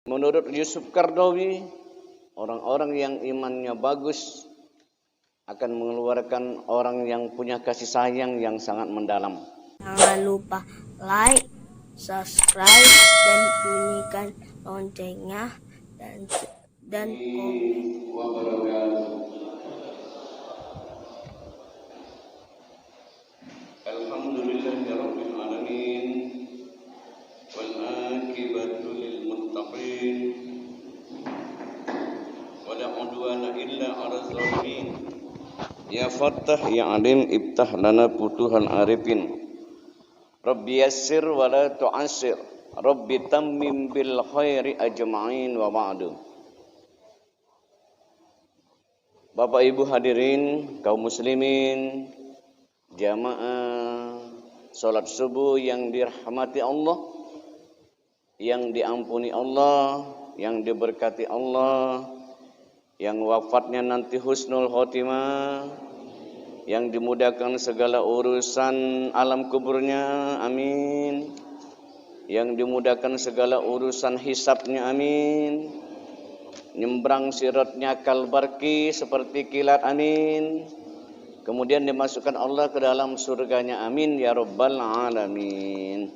Menurut Yusuf Qaradawi, orang-orang yang imannya bagus akan mengeluarkan orang yang punya kasih sayang yang sangat mendalam. Jangan lupa like, subscribe, dan bunyikan loncengnya dan komen. Alhamdulillahirabbil alamin wal aqibatu lil muttaqin wa la udwana illa 'alal zalimin. Ya Fattah ya Alim iftah lana futuhal arifin. Rabbi yassir wa la tu'assir. Rabbi tammim bil khairi ajma'in wa ba'du. Bapak Ibu hadirin, kaum muslimin, jamaah salat subuh yang dirahmati Allah, yang diampuni Allah, yang diberkati Allah, yang wafatnya nanti husnul khotimah, yang dimudahkan segala urusan alam kuburnya, amin. Yang dimudahkan segala urusan hisabnya, amin. Nyembrang siratnya kalbarki seperti kilat, amin. Kemudian dimasukkan Allah ke dalam surganya, amin ya rabbal alamin.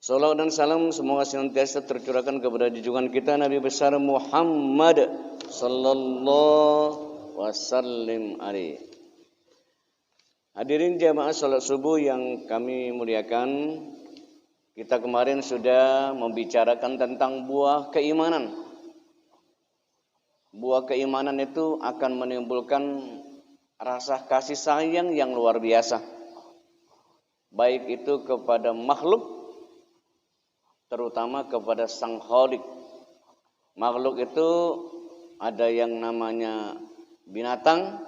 Salawat dan salam semoga senantiasa tercurahkan kepada junjungan kita Nabi besar Muhammad sallallahu wasallim alaihi. Hadirin jamaah salat subuh yang kami muliakan, kita kemarin sudah membicarakan tentang buah keimanan. Buah keimanan itu akan menimbulkan rasa kasih sayang yang luar biasa, baik itu kepada makhluk, terutama kepada Sang Khalik. Makhluk itu ada yang namanya binatang,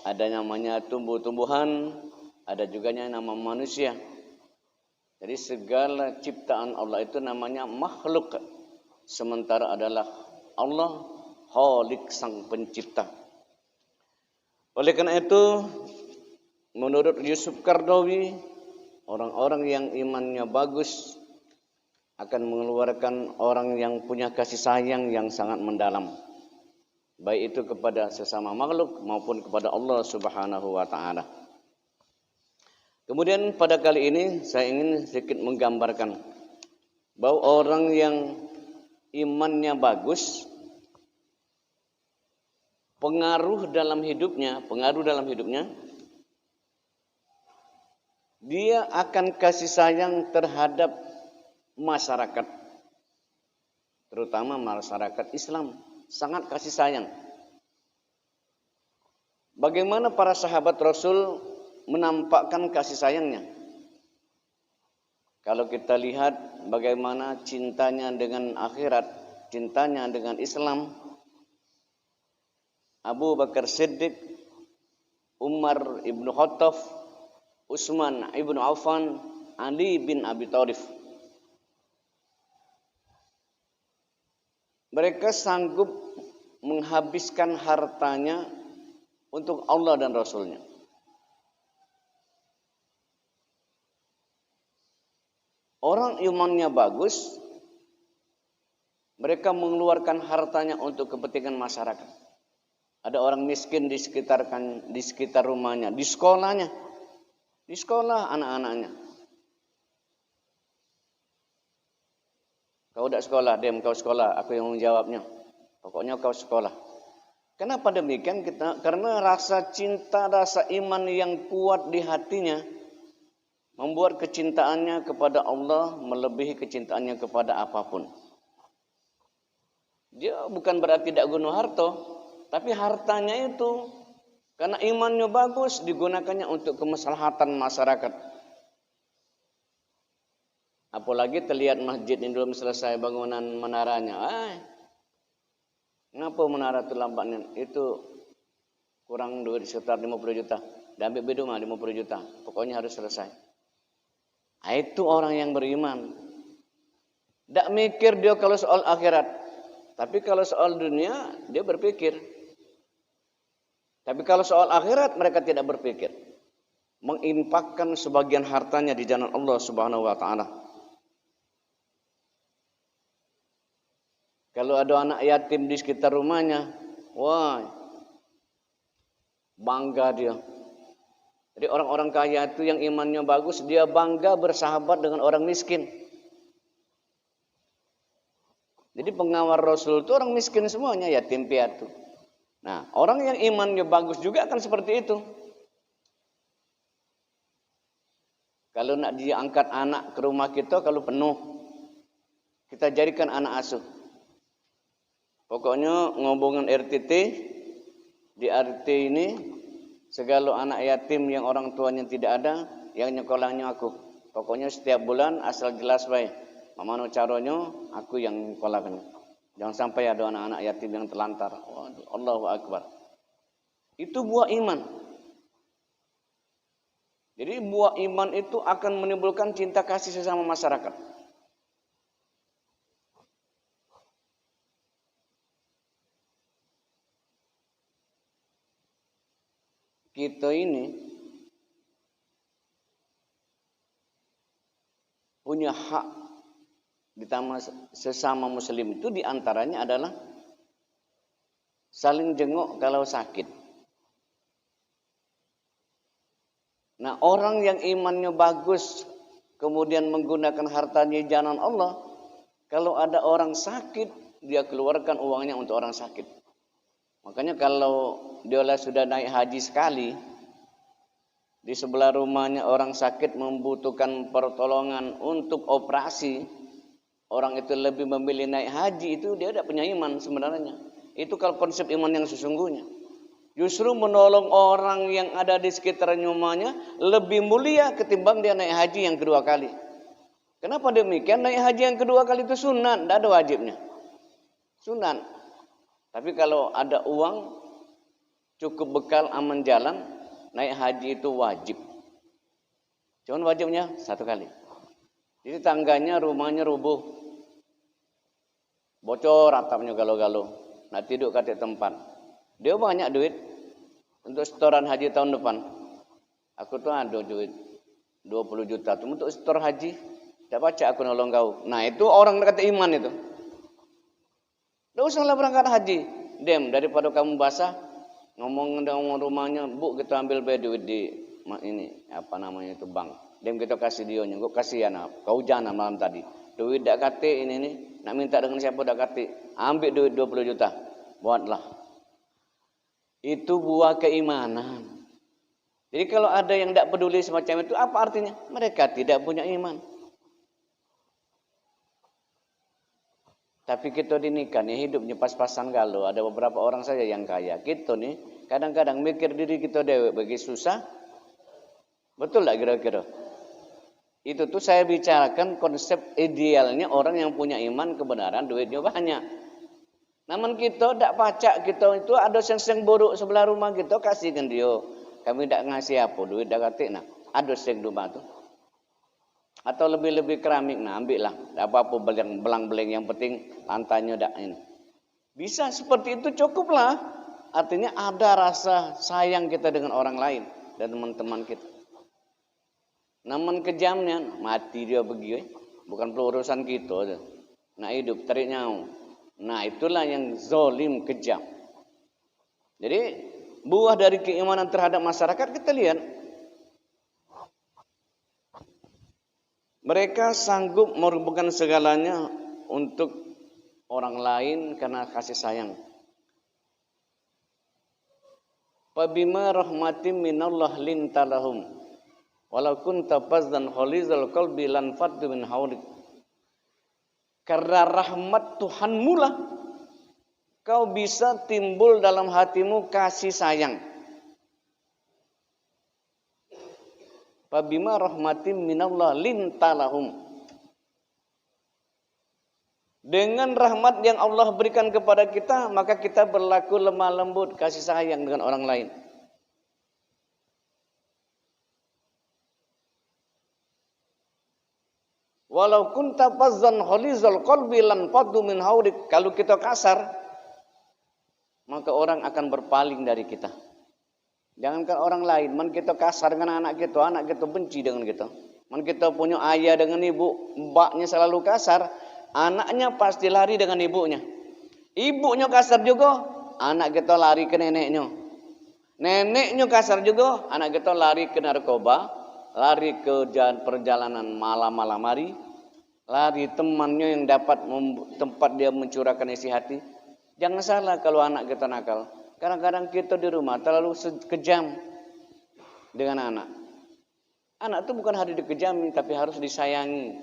ada namanya tumbuh-tumbuhan, ada juga yang nama manusia. Jadi segala ciptaan Allah itu namanya makhluk. Sementara adalah Allah Khalik, Sang Pencipta. Oleh karena itu, menurut Yusuf Qaradawi, orang-orang yang imannya bagus akan mengeluarkan orang yang punya kasih sayang yang sangat mendalam, baik itu kepada sesama makhluk maupun kepada Allah Subhanahu wa taala. Kemudian pada kali ini saya ingin sedikit menggambarkan bahwa orang yang imannya bagus, pengaruh dalam hidupnya, dia akan kasih sayang terhadap masyarakat, terutama masyarakat Islam, sangat kasih sayang. Bagaimana para sahabat Rasul menampakkan kasih sayangnya? Kalau kita lihat bagaimana cintanya dengan akhirat, cintanya dengan Islam, Abu Bakar Siddiq, Umar ibn Khattab, Utsman ibn Affan, Ali bin Abi Thalib. Mereka sanggup menghabiskan hartanya untuk Allah dan Rasulnya. Orang imannya bagus, mereka mengeluarkan hartanya untuk kepentingan masyarakat. Ada orang miskin di sekitar rumahnya, di sekolahnya, di sekolah anak-anaknya. Kau tidak sekolah, diam kau sekolah, aku yang menjawabnya. Pokoknya kau sekolah. Kenapa demikian? Karena rasa cinta, rasa iman yang kuat di hatinya membuat kecintaannya kepada Allah melebihi kecintaannya kepada apapun. Dia bukan berarti tidak guna harta, tapi hartanya itu karena imannya bagus digunakannya untuk kemaslahatan masyarakat. Apalagi terlihat masjid ini belum selesai bangunan menaranya. Ngapa menara itu lambatnya? Itu kurang duit sekitar 50 juta. Dan ambil bidung 50 juta. Pokoknya harus selesai. Itu orang yang beriman. Tidak mikir dia kalau soal akhirat. Tapi kalau soal dunia dia berpikir. Tapi kalau soal akhirat mereka tidak berpikir. Menginfakkan sebagian hartanya di jalan Allah Subhanahu wa taala. Kalau ada anak yatim di sekitar rumahnya, wah, bangga dia. Jadi orang-orang kaya itu yang imannya bagus, dia bangga bersahabat dengan orang miskin. Jadi pengawal Rasul itu orang miskin semuanya, yatim piatu. Nah, orang yang imannya bagus juga akan seperti itu. Kalau nak dia angkat anak ke rumah kita, kalau penuh, kita jadikan anak asuh. Pokoknya ngobongan RTT, di RT ini, segala anak yatim yang orang tuanya tidak ada, yang nyekolahnya aku. Pokoknya setiap bulan asal jelas baik. Mana caranya, aku yang nyekolahkan. Jangan sampai ada anak-anak yatim yang terlantar. Waduh, Allahu Akbar. Itu buah iman. Jadi buah iman itu akan menimbulkan cinta kasih sesama masyarakat. Kita ini punya hak ditambah sesama muslim itu diantaranya adalah saling jenguk kalau sakit. Nah, orang yang imannya bagus kemudian menggunakan hartanya jalan Allah, kalau ada orang sakit, dia keluarkan uangnya untuk orang sakit. Makanya kalau dia sudah naik haji sekali, di sebelah rumahnya orang sakit membutuhkan pertolongan untuk operasi, orang itu lebih memilih naik haji, itu dia tidak punya iman sebenarnya. Itu kalau konsep iman yang sesungguhnya. Justru menolong orang yang ada di sekitar rumahnya lebih mulia ketimbang dia naik haji yang kedua kali. Kenapa demikian? Naik haji yang kedua kali itu sunat, tidak ada wajibnya. Sunat. Tapi kalau ada uang, cukup bekal aman jalan, naik haji itu wajib. Cuman wajibnya satu kali. Jadi tangganya, rumahnya rubuh. Bocor atapnya galau-galau. Nak tidur kat tempat. Dia banyak duit untuk setoran haji tahun depan. Aku tuh ada duit 20 juta tuh untuk setor haji. Tak baca aku nolong kau. Nah, itu orang dekat iman itu. Tidak usahlah berangkat haji. Dem, daripada kamu basah, ngomong dengan rumahnya, Bu, kita ambil duit di ini, apa namanya itu, bank. Dem, kita kasih dia, kau kasihan, kau jangan malam tadi. Duit dak kate ini, nak minta dengan siapa dak kate. Ambil duit 20 juta. Buatlah. Itu buah keimanan. Jadi kalau ada yang tidak peduli semacam itu, apa artinya? Mereka tidak punya iman. Tapi kita dinikah nih, hidupnya pas-pasan galau. Ada beberapa orang saja yang kaya. Kita nih, kadang-kadang mikir diri kita dewek bagi susah. Betul tak kira-kira? Itu tuh saya bicarakan konsep idealnya orang yang punya iman kebenaran, duitnya banyak. Namun kita tidak pacak, kita itu ada seng-seng buruk sebelah rumah kita, kasihkan dia. Kami tidak ngasih apa, duit dah katik nak. Ada seng rumah tu. Atau lebih-lebih keramik, nah ambil lah. Tak apa-apa belang-beling, yang penting lantainya dak ini. Bisa seperti itu cukuplah. Artinya ada rasa sayang kita dengan orang lain dan teman-teman kita. Namun kejamnya, mati dia pergi. Bukan perlu urusan kita. Nak hidup, tarik nyawa. Nah, itulah yang zalim, kejam. Jadi buah dari keimanan terhadap masyarakat kita lihat. Mereka sanggup mengorbankan segalanya untuk orang lain karena kasih sayang. Fabima rahmatin minallah lintalahum walau kunta fazzan khalizal qalbi lan faddu min hawlik. Karena rahmat Tuhanmu lah kau bisa timbul dalam hatimu kasih sayang. Fabima rahmatin minallah lintalahum. Dengan rahmat yang Allah berikan kepada kita, maka kita berlaku lemah lembut, kasih sayang dengan orang lain. Walau kunta fazzan khalizal qalbi lan faddu min haudik. Kalau kita kasar, maka orang akan berpaling dari kita. Jangankan orang lain, man kita kasar dengan anak kita benci dengan kita. Man kita punya ayah dengan ibu, mbaknya selalu kasar, anaknya pasti lari dengan ibunya. Ibunya kasar juga, anak kita lari ke neneknya. Neneknya kasar juga, anak kita lari ke narkoba, lari ke perjalanan malam-malam hari, lari temannya yang dapat tempat dia mencurahkan isi hati. Jangan salah kalau anak kita nakal. Kadang-kadang kita di rumah terlalu kejam dengan anak. Anak itu bukan harus dikejami, tapi harus disayangi.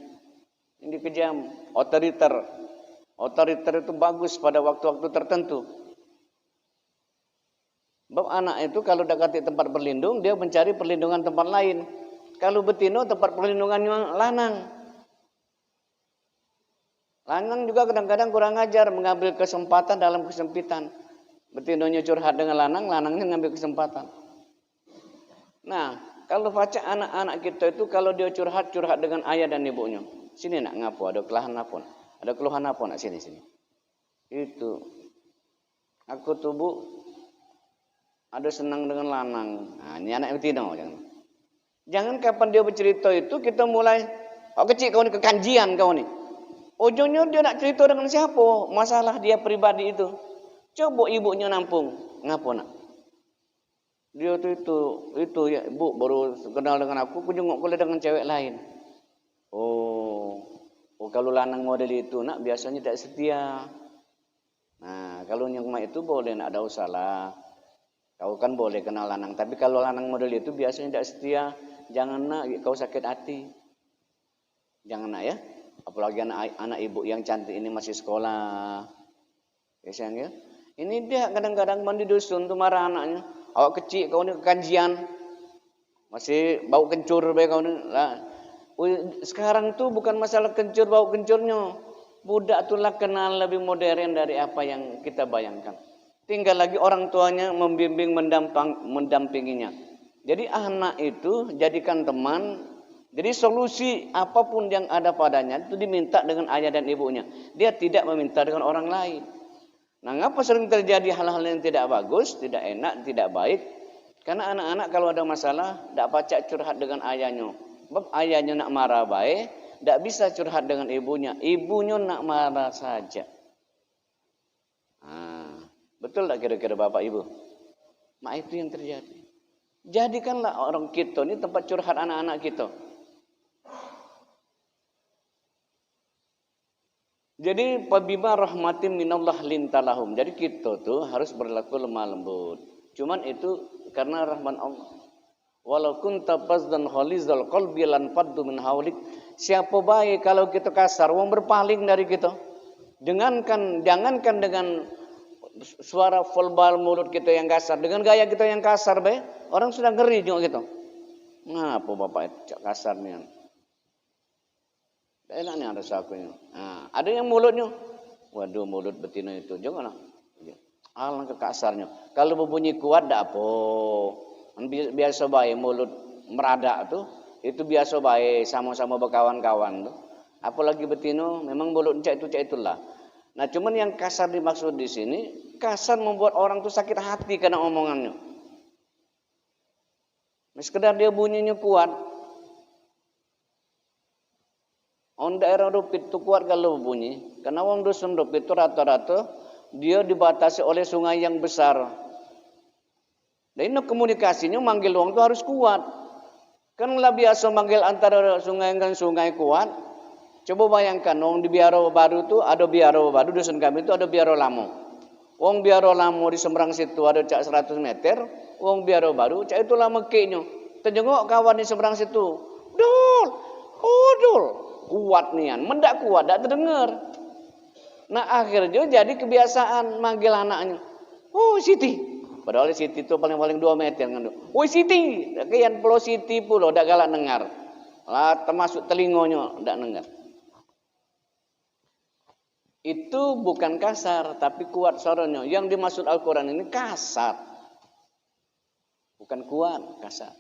Ini dikejam, otoriter. Otoriter itu bagus pada waktu-waktu tertentu. Sebab anak itu kalau dekati tempat berlindung, dia mencari perlindungan tempat lain. Kalau betino tempat perlindungannya lanang. Lanang juga kadang-kadang kurang ajar, mengambil kesempatan dalam kesempitan. Betinonya curhat dengan lanang, lanangnya ngambil kesempatan. Nah, kalau baca anak-anak kita itu kalau dia curhat dengan ayah dan ibunya. Sini nak ngapo, ada keluhan apa? Ada keluhan apa nak sini. Itu. Aku tuh Bu ada senang dengan lanang. Nah, ini anak betino jangan. Jangan kapan dia bercerita itu kita mulai kecil kau ni kekanjian kau ni. Ujungnya dia nak cerita dengan siapa? Masalah dia pribadi itu. Coba ibunya nampung. Ngapo nak? Dia itu ya Bu baru kenal dengan aku jenguk kau dengan cewek lain. Oh kalau lanang model itu nak biasanya tidak setia. Nah kalau yang itu boleh nak ada usaha. Kau kan boleh kenal lanang, tapi kalau lanang model itu biasanya tidak setia. Jangan nak kau sakit hati. Jangan nak ya. Apalagi anak ibu yang cantik ini masih sekolah. Ya sayang ya. Ini dia kadang-kadang mandi dusun tuh marah anaknya. Awak kecil kau ni kajian. Masih bau kencur bae kau ni. Lah. Sekarang tuh bukan masalah kencur bau kencurnya. Budak tuh lah kenal lebih modern dari apa yang kita bayangkan. Tinggal lagi orang tuanya membimbing mendampinginya. Jadi anak itu jadikan teman. Jadi solusi apapun yang ada padanya itu diminta dengan ayah dan ibunya. Dia tidak meminta dengan orang lain. Nah, ngapa sering terjadi hal-hal yang tidak bagus, tidak enak, tidak baik? Karena anak-anak kalau ada masalah tidak pacak curhat dengan ayahnya. Sebab ayahnya nak marah baik, tidak bisa curhat dengan ibunya. Ibunya nak marah saja. Nah, betul tak kira-kira bapak ibu? Mak itu yang terjadi. Jadikanlah orang kita ini tempat curhat anak-anak kita. Jadi pabima rahmatin minallah lintalahum. Jadi kita tuh harus berlaku lemah lembut. Cuman itu karena rahmat Allah. Walau kunta fazdan khalizal qalbi lan faddu min haulik. Siapa baik kalau kita kasar, wong berpaling dari kita. Jangankan dengan suara verbal mulut kita yang kasar, dengan gaya kita yang kasar bae, orang sudah ngeri juga gitu. Ngapa bapak itu kasarnya? Enak nih ada sakunya. Nah, ada yang mulutnya, waduh mulut betina itu janganlah. Alangkah kasarnya. Kalau berbunyi kuat dak apa. Biasa baik mulut meradak tuh, itu biasa baik sama-sama berkawan-kawan tuh. Apalagi betina, memang mulut cak itulah. Nah, cuman yang kasar dimaksud di sini, kasar membuat orang tuh sakit hati karena omongannya. Sekedar dia bunyinya kuat. On daerah Rupit itu kuat kalau bunyi. Karena orang dusun Rupit itu rata-rata dia dibatasi oleh sungai yang besar. Dan ini komunikasinya manggil orang itu harus kuat. Kan lah biasa manggil antara sungai dengan sungai kuat. Coba bayangkan orang di Biaro Baru itu ada Biaro Baru, dusun kami itu ada Biaro Lamo. Orang Biaro Lamo di seberang situ ada cak 100 meter. Orang Biaro Baru cak itu lama keknya. Terjengok kawan di seberang situ. Dul. Kuat nian, mendak kuat, tak terdengar. Nah akhirnya jadi kebiasaan manggil anaknya. Oh Siti. Padahal Siti itu paling-paling 2 meter. Oh Siti. Kian pulau Siti pulau, tak galak dengar. Lah termasuk telingonya, tak dengar. Itu bukan kasar, tapi kuat suaranya. Yang dimaksud Al-Quran ini kasar. Bukan kuat, kasar.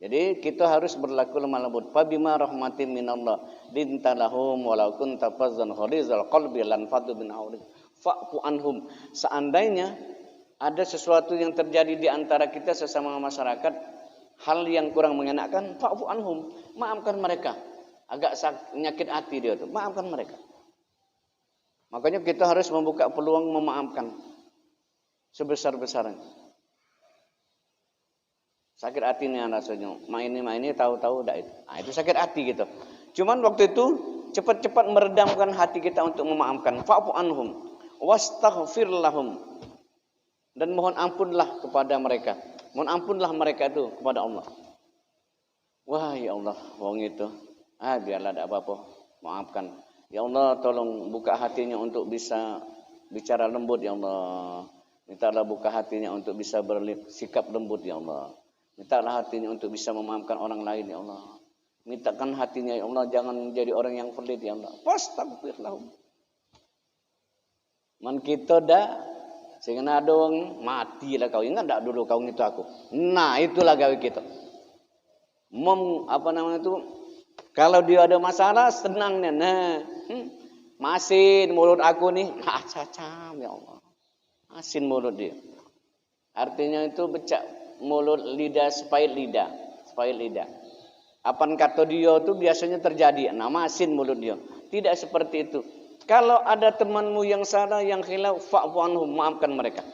Jadi kita harus berlaku lemah lembut. Fabima rahmatin minallah lintalahum walau kunta fazzan khalizal qalbi lan faddu min hawlik fa'fu anhum. Seandainya ada sesuatu yang terjadi di antara kita sesama masyarakat, hal yang kurang mengenakan, fa'fu anhum, maafkan mereka. Agak nyakit hati dia tuh, maafkan mereka. Makanya kita harus membuka peluang memaafkan sebesar-besarnya. Sakit hati nih rasanya. Ini tahu-tahu dah itu. Nah, itu sakit hati gitu. Cuman waktu itu cepat-cepat meredamkan hati kita untuk memaafkan. Fa'fu anhum wastaghfir lahum. Dan mohon ampunlah kepada mereka. Mohon ampunlah mereka itu kepada Allah. Wah, ya Allah, wong itu. Biarlah tak apa-apa. Maafkan. Ya Allah, tolong buka hatinya untuk bisa bicara lembut ya Allah. Mintalah buka hatinya untuk bisa bersikap lembut ya Allah. Mintalah hatinya untuk bisa memaafkan orang lain ya Allah. Mintakan hatinya ya Allah, jangan menjadi orang yang pelit ya Allah. Fastaghfir lahum. Man kita dah sehingga ada orang matilah kau. Ingat tak dulu kau itu aku. Nah, itulah gawe kita. Kalau dia ada masalah senangnya. Nah, masin mulut aku nih. Cacam ya Allah. Asin mulut dia. Artinya itu becak mulut lidah, sepait lidah. Apaan kata dia itu biasanya terjadi. Nama asin mulut dia. Tidak seperti itu. Kalau ada temanmu yang salah, yang khilaf, fa'fu anhum, maafkan mereka.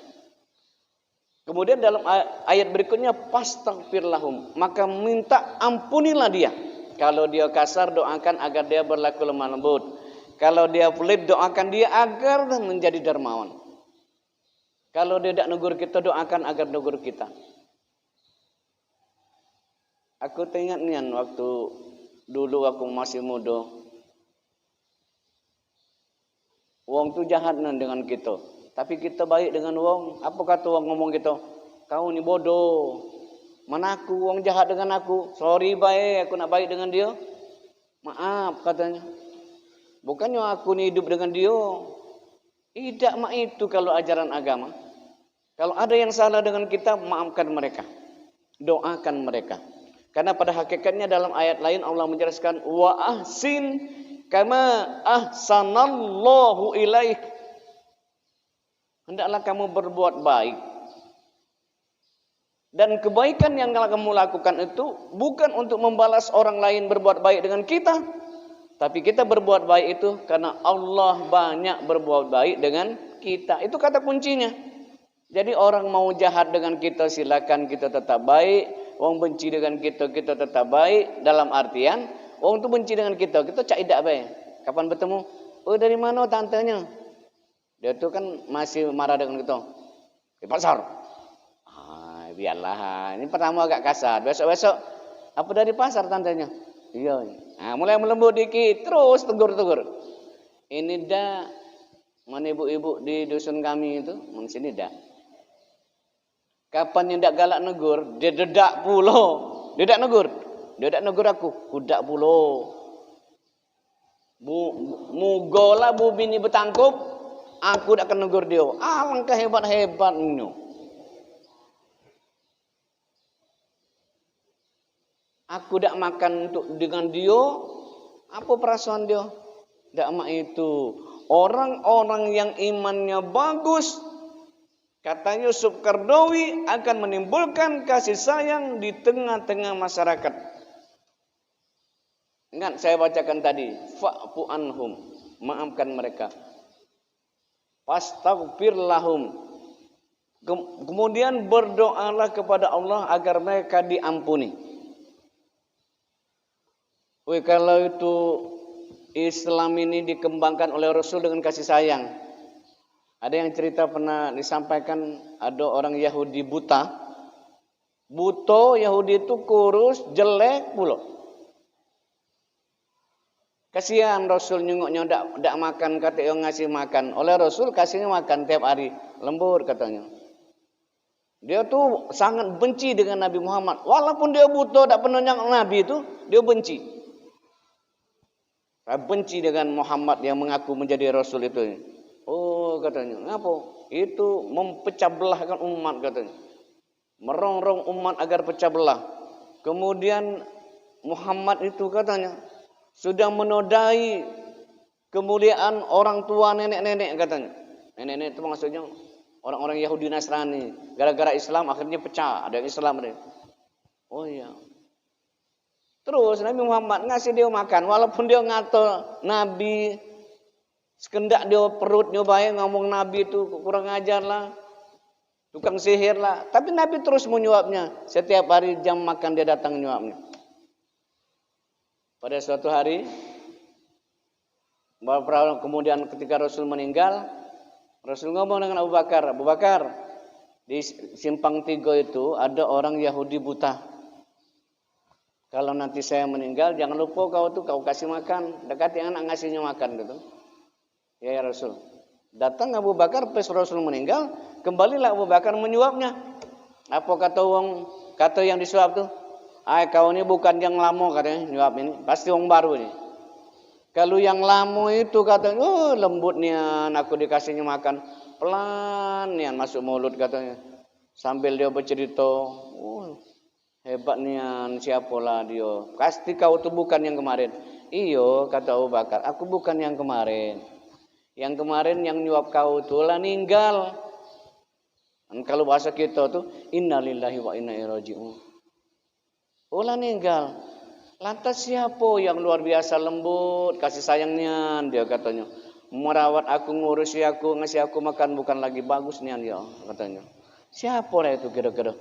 Kemudian dalam ayat berikutnya, fastaghfir lahum, maka minta ampunilah dia. Kalau dia kasar, doakan agar dia berlaku lemah lembut. Kalau dia pelit, doakan dia agar menjadi dermawan. Kalau dia tidak negur kita, doakan agar negur kita. Aku teringat nih waktu dulu aku masih muda. Wong tu jahat dengan kita. Tapi kita baik dengan wong. Apa kata wong ngomong kita? Kau ni bodoh. Mana aku, wong jahat dengan aku. Sorry baik, aku nak baik dengan dia. Maaf katanya. Bukannya aku ni hidup dengan dia. Tidak mak itu kalau ajaran agama. Kalau ada yang salah dengan kita, maafkan mereka. Doakan mereka. Karena pada hakikatnya dalam ayat lain Allah menjelaskan wa ahsin kama ahsanallahu ilaik. Hendaklah kamu berbuat baik. Dan kebaikan yang kamu lakukan itu bukan untuk membalas orang lain berbuat baik dengan kita. Tapi kita berbuat baik itu karena Allah banyak berbuat baik dengan kita. Itu kata kuncinya. Jadi orang mau jahat dengan kita silakan, kita tetap baik. Orang benci dengan kita tetap baik. Dalam artian orang tu benci dengan kita cak idak baik. Kapan bertemu? Oh dari mana tantenya? Dia tu kan masih marah dengan kita. Di pasar. Biarlah. Ini pertama agak kasar. Besok-besok apa dari pasar tantenya? Iya. Mulai melembut dikit, terus tegur-tegur. Ini dah mana ibu-ibu di dusun kami itu, di sini dah. Kapan yang tak galak negur, dia dedak pulo. Dia tak negur aku, kudak pulo. Mugola bu bini bertangkup, aku tak akan negur dia. Alangkah hebat-hebatnya. Aku tak makan untuk dengan dia. Apa perasaan dia? Tak mak itu. Orang-orang yang imannya bagus, kata Yusuf Qaradawi, akan menimbulkan kasih sayang di tengah-tengah masyarakat. Ingat saya bacakan tadi, fa'fu anhum, maafkan mereka. Fastaghfir lahum. Kemudian berdoalah kepada Allah agar mereka diampuni. Kalau itu Islam ini dikembangkan oleh Rasul dengan kasih sayang. Ada yang cerita pernah disampaikan ada orang Yahudi buta. Buto Yahudi itu kurus, jelek pula. Kasihan Rasul nyengoknya ndak makan, kata yang ngasih makan. Oleh Rasul kasihnya makan tiap hari, lembur katanya. Dia tuh sangat benci dengan Nabi Muhammad. Walaupun dia buta, tak pernah nyangka Nabi itu, dia benci. Benci dengan Muhammad yang mengaku menjadi Rasul itu. Oh katanya, ngapa? Itu mempecah belahkan umat katanya. Merongrong umat agar pecah belah. Kemudian Muhammad itu katanya sudah menodai kemuliaan orang tua nenek-nenek katanya. Nenek-nenek itu maksudnya orang-orang Yahudi Nasrani. Gara-gara Islam akhirnya pecah, ada Islam deh. Oh iya. Terus Nabi Muhammad ngasih dia makan, walaupun dia ngato Nabi Sekendak dia perut nyobain ngomong Nabi itu kurang ajar lah. Tukang sihir lah. Tapi Nabi terus menyuapnya. Setiap hari jam makan dia datang nyuapnya. Pada suatu hari, kemudian ketika Rasul meninggal, Rasul ngomong dengan Abu Bakar, Abu Bakar, di simpang 3 itu ada orang Yahudi buta. Kalau nanti saya meninggal, jangan lupa kau kasih makan. Dekati anak ngasihnya makan gitu. Ya Rasul. Datang Abu Bakar pas Rasul meninggal, kembalilah Abu Bakar menyuapnya. Apa kata yang disuap tuh? Kau ini bukan yang lama katanya nyuap ini, pasti orang baru ini. Kalau yang lama itu katanya, lembut nian aku dikasihnya makan, pelan nian masuk mulut katanya. Sambil dia bercerita, hebat nian siapalah dia. Pasti kau tuh bukan yang kemarin. Iyo kata Abu Bakar, aku bukan yang kemarin. Yang kemarin yang nyuap kau tuh lah ninggal. Dan kalau bahasa kita tuh innalillahi wa inna ilaihi raji'un. Ulah ninggal. Lantas siapa yang luar biasa lembut, kasih sayangnya dia katanya. Merawat aku, ngurusi aku, ngasih aku makan bukan lagi bagus nian dia katanya. Siapa lah itu kira-kira?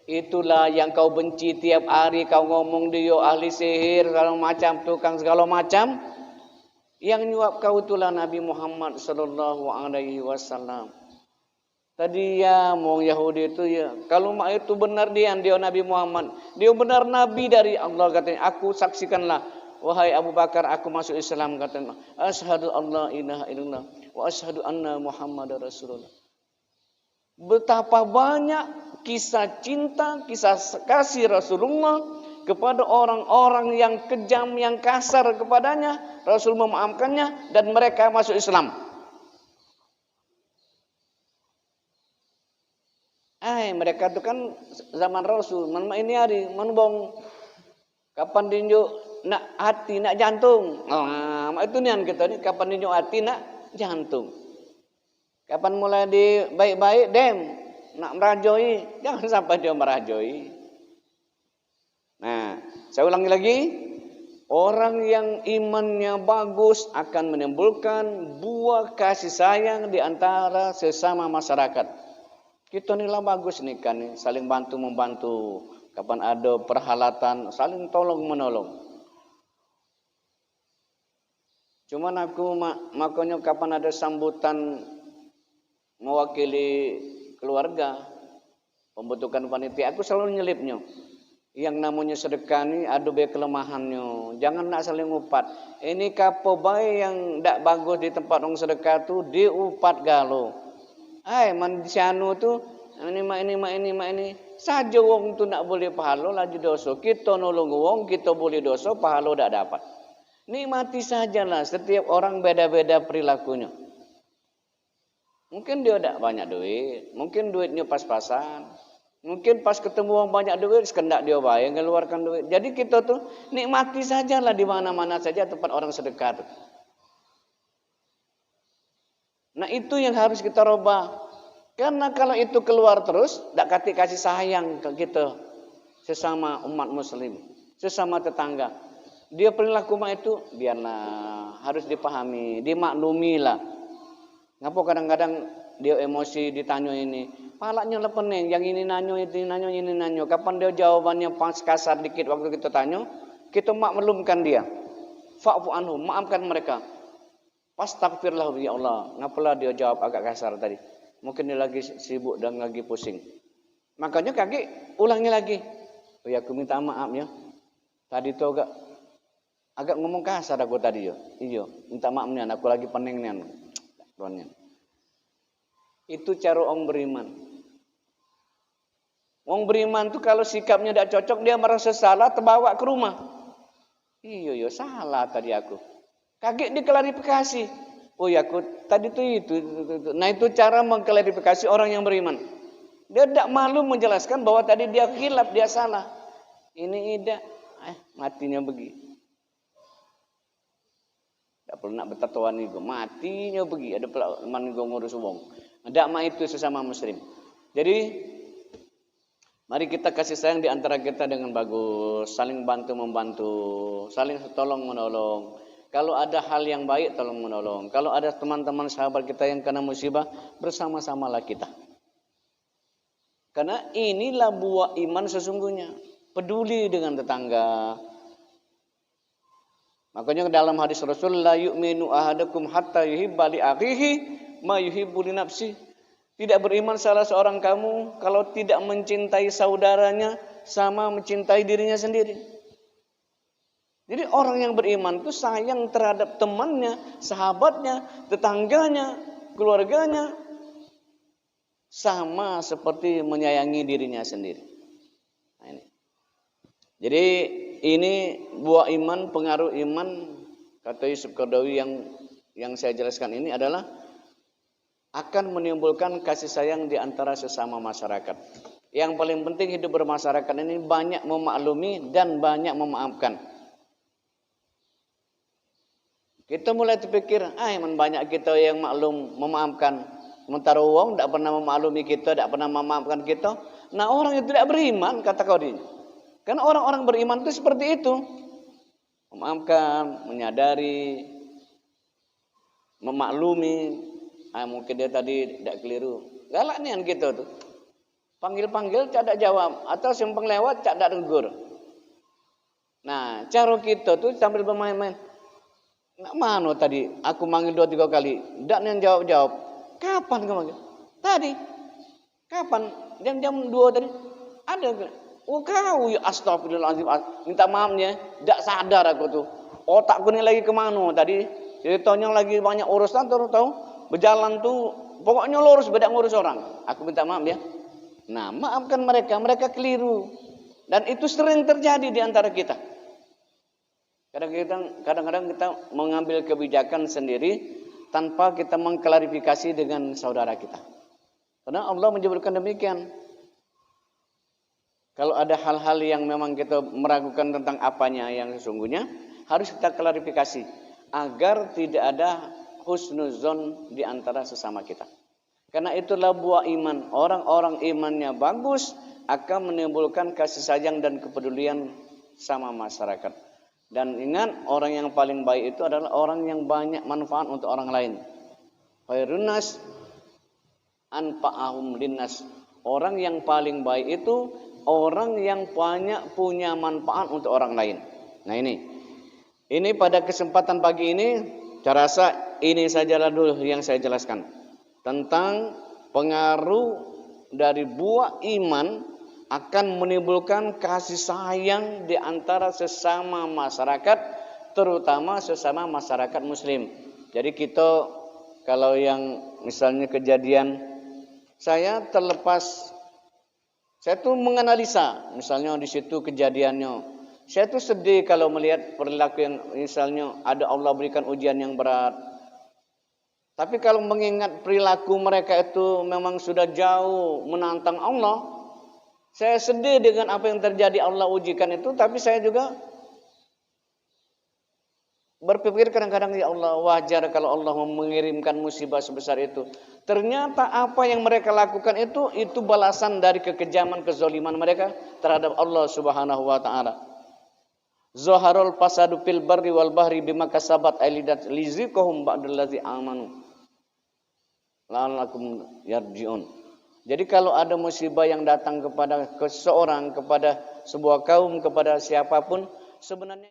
Itulah yang kau benci tiap hari kau ngomong dia ahli sihir segala macam, tukang segala macam. Yang nyuap kau itulah Nabi Muhammad sallallahu alaihi wasallam. Tadi ya mau Yahudi itu ya, kalau itu benar dia Nabi Muhammad, dia benar Nabi dari Allah katanya. Aku saksikanlah, wahai Abu Bakar, aku masuk Islam katanya. Asyhadu alla ilaha illallah wa asyhadu anna Muhammadar Rasulullah. Betapa banyak kisah cinta, kisah kasih Rasulullah kepada orang-orang yang kejam, yang kasar kepadanya. Rasul memaafkannya dan mereka masuk Islam. Mereka itu kan zaman Rasul, ini hari menbong kapan dinjuk nak hati nak jantung. Itu nian kita ni kapan dinjuk hati nak jantung. Kapan mulai di baik-baik nak merajoi, jangan sampai dia merajoi. Nah, saya ulangi lagi, orang yang imannya bagus akan menimbulkan buah kasih sayang di antara sesama masyarakat. Kita inilah bagus nih kan, saling bantu membantu. Kapan ada perhelatan, saling tolong menolong. Cuman aku makanya kapan ada sambutan mewakili keluarga, pembentukan panitia, aku selalu nyelipnya. Yang namanya sedekah ini ada kelemahannya. Jangan nak saling upat. Ini kapo bae yang ndak bagus di tempat orang sedekah tu diupat galo. Manusianu tu ini saja wong tu nak boleh pahala laju dosa. Kita nolong wong, kita boleh dosa, pahala tak dapat. Nikmati sajalah, setiap orang beda-beda perilakunya. Mungkin dia tak banyak duit, mungkin duitnya pas-pasan. Mungkin pas ketemu orang banyak duit, sekendak dia bayar ngeluarkan duit. Jadi kita tu nikmati sajalah di mana-mana saja tempat orang sedekah tu. Nah itu yang harus kita rubah. Karena kalau itu keluar terus, tak kasih sayang ke kita sesama umat muslim, sesama tetangga. Dia perilaku itu biarlah, harus dipahami, dimaklumilah. Ngapa kadang-kadang dia emosi ditanya ini, palanya lah pening, yang ini nanyo, ini nanyo. Kapan dia jawabannya pas kasar dikit waktu kita tanya, kita maklumkan dia. Fa'fu anhum, maafkan mereka. Astaghfirullah ya Allah. Ngapalah dia jawab agak kasar tadi? Mungkin dia lagi sibuk dan lagi pusing. Makanya kaki ulangi lagi. Oh ya, aku minta maaf ya. Tadi tu agak ngomong kasar aku tadi ya. Iya, minta maaf nih, aku lagi pening nih. Itu cara orang beriman. Orang beriman tu kalau sikapnya tidak cocok, dia merasa salah, terbawa ke rumah. Iya, salah tadi aku. Kaget diklarifikasi. Oh ya, aku tadi itu. Nah itu cara mengklarifikasi orang yang beriman. Dia tidak malu menjelaskan bahwa tadi dia khilaf, dia salah. Ini tidak, matinya begitu. Tidak perlu nak bertatuan itu, matinya begitu. Ada pelaman ngurus wong. Tidak mah itu sesama muslim. Jadi mari kita kasih sayang di antara kita dengan bagus, saling bantu membantu, saling tolong menolong. Kalau ada hal yang baik, tolong menolong. Kalau ada teman-teman sahabat kita yang kena musibah, bersama-samalah kita. Karena inilah buah iman sesungguhnya. Peduli dengan tetangga. Makanya dalam hadis Rasul, la yu'minu ahadakum hatta yuhibba li akhihi ma yuhibbu li nafsi. Tidak beriman salah seorang kamu kalau tidak mencintai saudaranya sama mencintai dirinya sendiri. Jadi orang yang beriman itu sayang terhadap temannya, sahabatnya, tetangganya, keluarganya. Sama seperti menyayangi dirinya sendiri. Nah, ini. Jadi ini buah iman, pengaruh iman, kata Yusuf Qaradawi yang saya jelaskan ini adalah akan menimbulkan kasih sayang di antara sesama masyarakat. Yang paling penting hidup bermasyarakat ini banyak memaklumi dan banyak memaafkan. Kita mulai terpikir, emang banyak kita yang maklum memaafkan. Sementara orang tidak pernah memaklumi kita, tidak pernah memaafkan kita. Nah orang yang tidak beriman, kata kau ini. Karena orang-orang beriman itu seperti itu. Memaafkan, menyadari, memaklumi. Mungkin dia tadi tidak keliru. Galak nian kita tuh. Panggil-panggil, tak ada jawab. Atau simpang lewat, tak ada tegur. Nah cara kita tuh sambil bermain-main. Nak mana tadi? Aku manggil 2-3 kali. Tak yang jawab-jawab. Kapan kamu manggil? Tadi. Kapan? Jam 2 tadi. Ada. Oh kau ya astagfirullahaladzim. Minta maafnya. Tak sadar aku tuh. Otakku ini lagi kemana tadi? Ceritanya lagi banyak urusan tahu. Berjalan tuh. Pokoknya lurus. Beda ngurus orang. Aku minta maaf ya. Nah maafkan mereka. Mereka keliru. Dan itu sering terjadi di antara kita. Kadang-kadang kita mengambil kebijakan sendiri tanpa kita mengklarifikasi dengan saudara kita. Karena Allah menyebutkan demikian. Kalau ada hal-hal yang memang kita meragukan tentang apanya yang sesungguhnya, harus kita klarifikasi agar tidak ada husnuzon di antara sesama kita. Karena itulah buah iman. Orang-orang imannya bagus akan menimbulkan kasih sayang dan kepedulian sama masyarakat. Dan ingat, orang yang paling baik itu adalah orang yang banyak manfaat untuk orang lain. Khairun nas anfa'ahum linnas. Orang yang paling baik itu orang yang banyak punya manfaat untuk orang lain. Nah ini pada kesempatan pagi ini, saya rasa ini sajalah dulu yang saya jelaskan tentang pengaruh dari buah iman akan menimbulkan kasih sayang di antara sesama masyarakat, terutama sesama masyarakat muslim. Jadi kita kalau yang misalnya kejadian saya terlepas, saya tuh menganalisa misalnya di situ kejadiannya. Saya tuh sedih kalau melihat perilaku yang misalnya ada Allah berikan ujian yang berat. Tapi kalau mengingat perilaku mereka itu memang sudah jauh menantang Allah, saya sedih dengan apa yang terjadi Allah ujikan itu, tapi saya juga berpikir kadang-kadang, ya Allah, wajar kalau Allah mengirimkan musibah sebesar itu. Ternyata apa yang mereka lakukan itu balasan dari kekejaman, kezaliman mereka terhadap Allah Subhanahu wa taala. Zaharul fasadu fil barri wal bahri bima kasabat aylidat liziqahum ba'dallazi amanu. La'allakum yarji'un. Jadi kalau ada musibah yang datang kepada seseorang, kepada sebuah kaum, kepada siapapun, sebenarnya